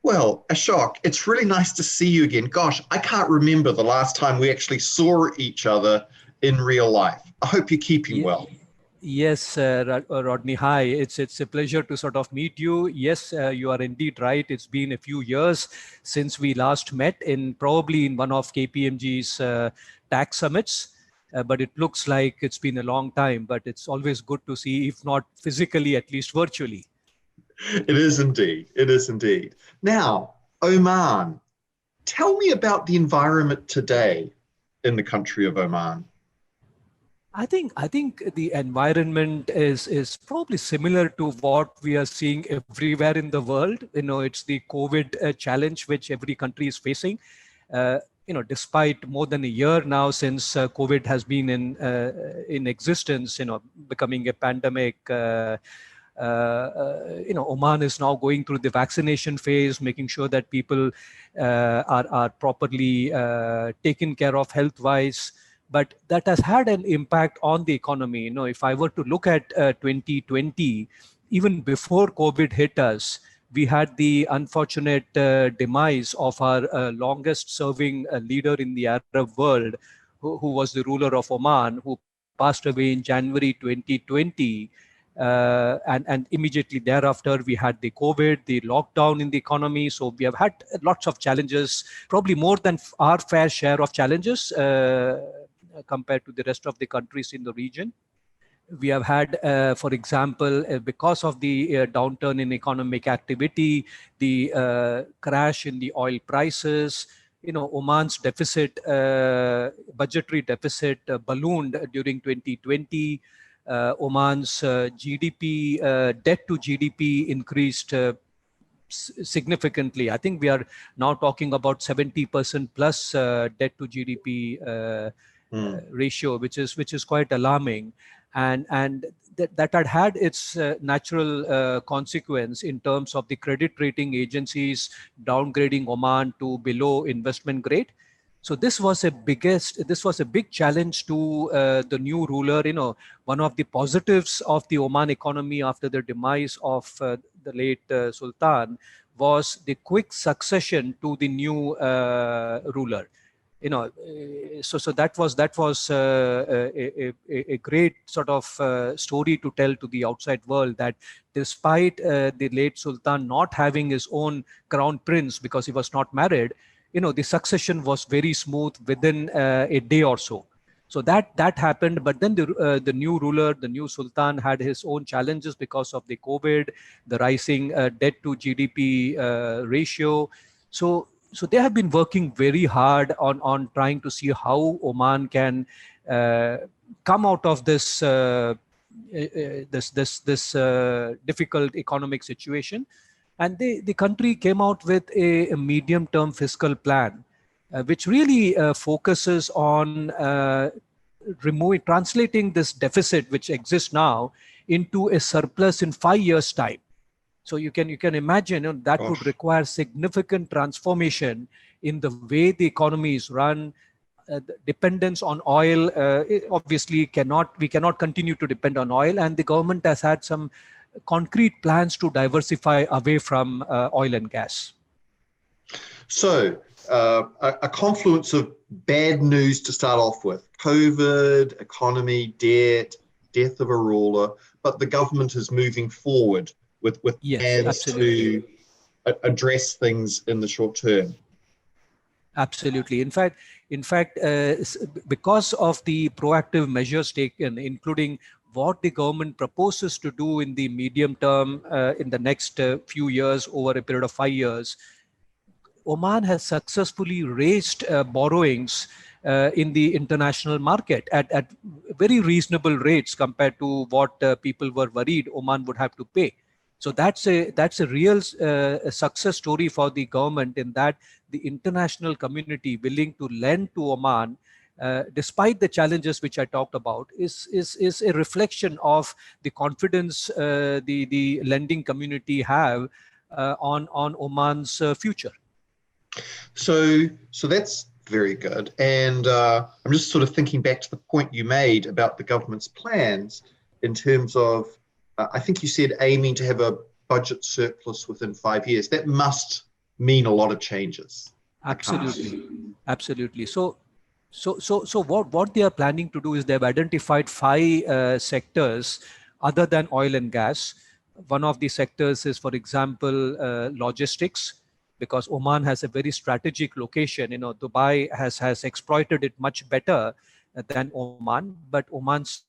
Well, Ashok, it's really nice to see you again. Gosh, I can't remember the last time we actually saw each other in real life. I hope you're keeping Ye- well. Yes, Rodney. Hi. It's a pleasure to sort of meet you. Yes, you are indeed right. It's been a few years since we last met in probably in one of KPMG's tax summits. But it looks like it's been a long time. But it's always good to see, if not physically, at least virtually. It is indeed. It is indeed. Now, Oman, tell me about the environment today in the country of Oman. I think the environment is probably similar to what we are seeing everywhere in the world. It's the COVID challenge which every country is facing. Uh, Despite more than a year now since COVID has been in existence, becoming a pandemic. Oman is now going through the vaccination phase, making sure that people are properly taken care of health-wise. But that has had an impact on the economy. If I were to look at 2020, even before COVID hit us, we had the unfortunate demise of our longest serving leader in the Arab world, who was the ruler of Oman, who passed away in January 2020. And immediately thereafter, we had the COVID, the lockdown in the economy. So we have had lots of challenges, probably more than our fair share of challenges compared to the rest of the countries in the region. We have had, for example, because of the downturn in economic activity, the crash in the oil prices, Oman's deficit, budgetary deficit ballooned during 2020. Oman's GDP, debt to GDP increased significantly. I think we are now talking about 70% plus debt to GDP ratio, which is quite alarming, and that had its natural consequence in terms of the credit rating agencies downgrading Oman to below investment grade. So this was a big challenge to the new ruler. One of the positives of the Oman economy after the demise of the late Sultan was the quick succession to the new ruler. So that was a great sort of story to tell to the outside world, that despite the late Sultan not having his own crown prince because he was not married, the succession was very smooth within a day or so. So that happened, but then the new ruler, the new Sultan, had his own challenges because of the COVID, the rising debt to GDP ratio. So they have been working very hard on trying to see how Oman can come out of this difficult economic situation. And the country came out with a medium-term fiscal plan, which really focuses on translating this deficit which exists now into a surplus in 5 years' time. So you can imagine, that would require significant transformation in the way the economy is run. The dependence on oil, obviously we cannot continue to depend on oil, and the government has had some concrete plans to diversify away from oil and gas. So, a confluence of bad news to start off with: COVID, economy, debt, death of a ruler, but the government is moving forward with Yes, plans absolutely. to address things in the short term. Absolutely. In fact, because of the proactive measures taken, including what the government proposes to do in the medium term, in the next few years, over a period of 5 years, Oman has successfully raised borrowings in the international market at very reasonable rates compared to what people were worried Oman would have to pay. So that's a real success story for the government, in that the international community willing to lend to Oman, despite the challenges which I talked about, is a reflection of the confidence the lending community have on Oman's future. So that's very good. And I'm just sort of thinking back to the point you made about the government's plans in terms of, I think you said aiming to have a budget surplus within 5 years. That must mean a lot of changes. Absolutely. So what they are planning to do is they've identified 5 sectors other than oil and gas. One of the sectors is, for example, logistics, because Oman has a very strategic location. Dubai has exploited it much better than Oman, but Oman's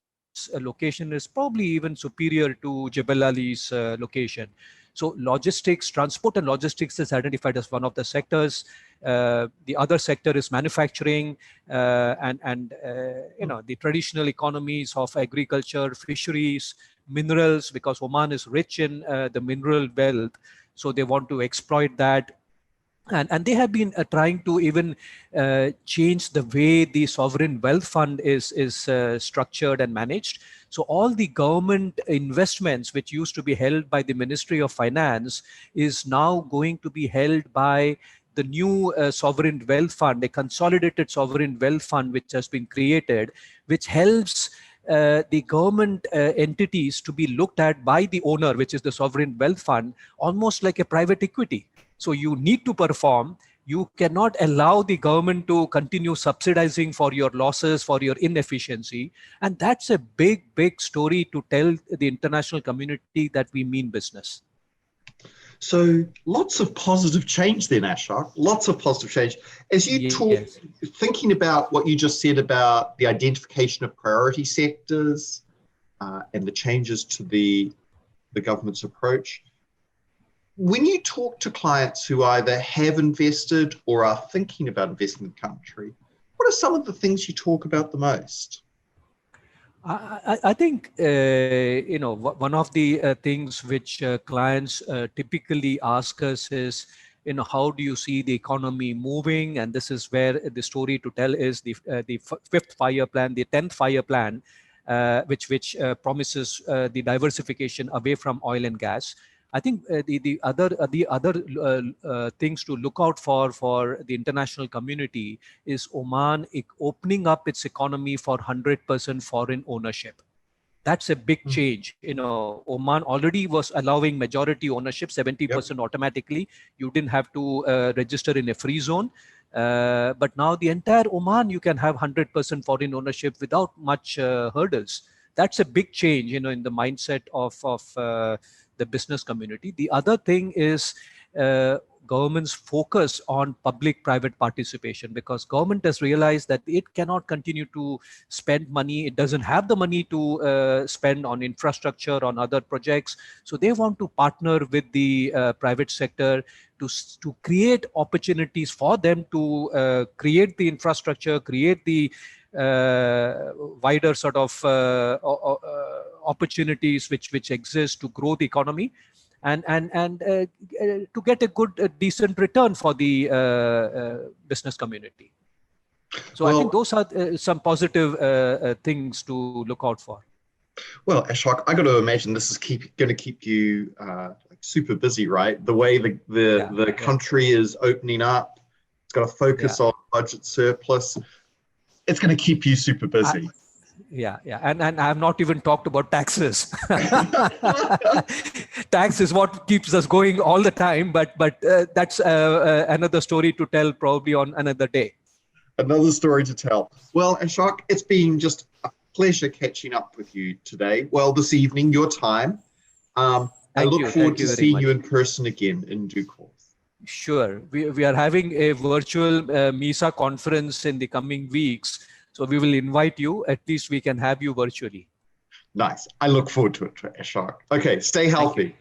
location is probably even superior to Jebel Ali's location. So logistics, transport and logistics is identified as one of the sectors. The other sector is manufacturing and the traditional economies of agriculture, fisheries, minerals, because Oman is rich in the mineral wealth. So they want to exploit that. And they have been trying to even change the way the sovereign wealth fund is structured and managed. So all the government investments, which used to be held by the Ministry of Finance, is now going to be held by the new sovereign wealth fund, a consolidated sovereign wealth fund, which has been created, which helps the government entities to be looked at by the owner, which is the sovereign wealth fund, almost like a private equity. So you need to perform. You cannot allow the government to continue subsidizing for your losses, for your inefficiency. And that's a big, big story to tell the international community that we mean business. So lots of positive change then, Ashok. Lots of positive change. As you talk, thinking about what you just said about the identification of priority sectors and the changes to the government's approach, when you talk to clients who either have invested or are thinking about investing in the country, what are some of the things you talk about the most? I think, one of the things which clients typically ask us is, how do you see the economy moving? And this is where the story to tell is the 5th 5-year plan, the 10th 5-year plan, which promises the diversification away from oil and gas. I think the other things to look out for the international community is Oman opening up its economy for 100% foreign ownership. That's a big change. Oman already was allowing majority ownership, 70% automatically. You didn't have to register in a free zone. But now the entire Oman, you can have 100% foreign ownership without much hurdles. That's a big change, in the mindset of the business community. The other thing is government's focus on public-private participation, because government has realized that it cannot continue to spend money. It doesn't have the money to spend on infrastructure, on other projects. So they want to partner with the private sector to create opportunities for them to create the infrastructure, create the wider sort of opportunities which exist to grow the economy, and to get a good, decent return for the business community. So I think those are some positive things to look out for. Well, Ashok, I got to imagine this is going to keep you super busy, right? The way the country is opening up, it's got to focus on budget surplus. It's going to keep you super busy. And I have not even talked about taxes. Tax is what keeps us going all the time, but that's another story to tell probably on another day. Another story to tell. Well, Ashok, it's been just a pleasure catching up with you today. Well, this evening, your time. I look forward to seeing you in person again in due course. Sure. We are having a virtual MISA conference in the coming weeks. So we will invite you. At least we can have you virtually. Nice. I look forward to it, Ashok. Okay, stay healthy.